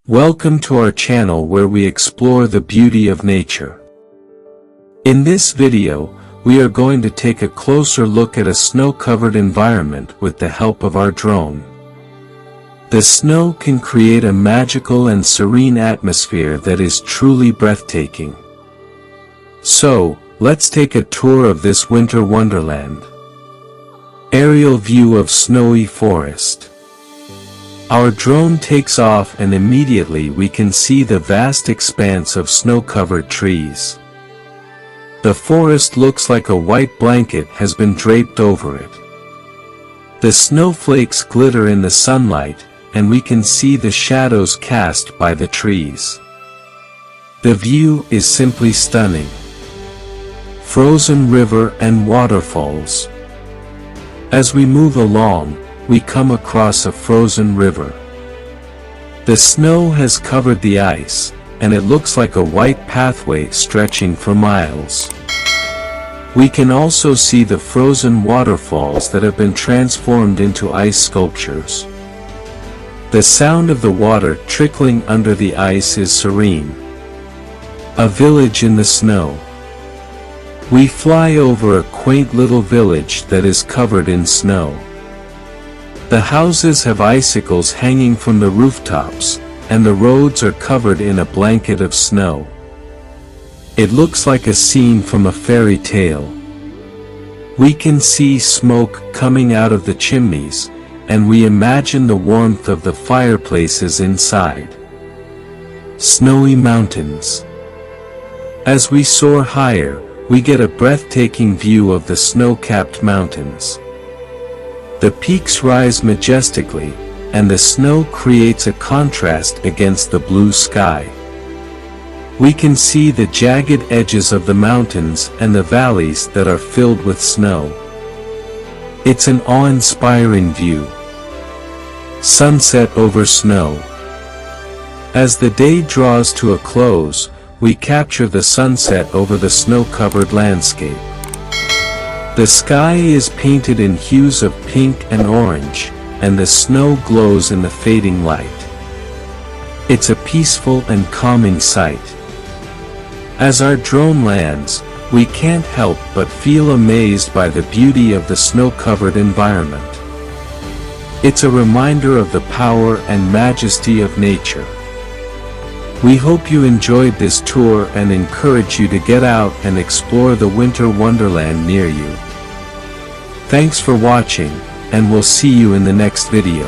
Welcome to our channel where we explore the beauty of nature. In this video, we are going to take a closer look at a snow-covered environment with the help of our drone. The snow can create a magical and serene atmosphere that is truly breathtaking. So, let's take a tour of this winter wonderland. Aerial view of snowy forest. Our drone takes off and immediately we can see the vast expanse of snow-covered trees. The forest looks like a white blanket has been draped over it. The snowflakes glitter in the sunlight, and we can see the shadows cast by the trees. The view is simply stunning. Frozen river and waterfalls. As we move along, we come across a frozen river. The snow has covered the ice, and it looks like a white pathway stretching for miles. We can also see the frozen waterfalls that have been transformed into ice sculptures. The sound of the water trickling under the ice is serene. A village in the snow. We fly over a quaint little village that is covered in snow. The houses have icicles hanging from the rooftops, and the roads are covered in a blanket of snow. It looks like a scene from a fairy tale. We can see smoke coming out of the chimneys, and we imagine the warmth of the fireplaces inside. Snowy mountains. As we soar higher, we get a breathtaking view of the snow-capped mountains. The peaks rise majestically, and the snow creates a contrast against the blue sky. We can see the jagged edges of the mountains and the valleys that are filled with snow. It's an awe-inspiring view. Sunset over snow. As the day draws to a close, we capture the sunset over the snow-covered landscape. The sky is painted in hues of pink and orange, and the snow glows in the fading light. It's a peaceful and calming sight. As our drone lands, we can't help but feel amazed by the beauty of the snow-covered environment. It's a reminder of the power and majesty of nature. We hope you enjoyed this tour and encourage you to get out and explore the winter wonderland near you. Thanks for watching, and we'll see you in the next video.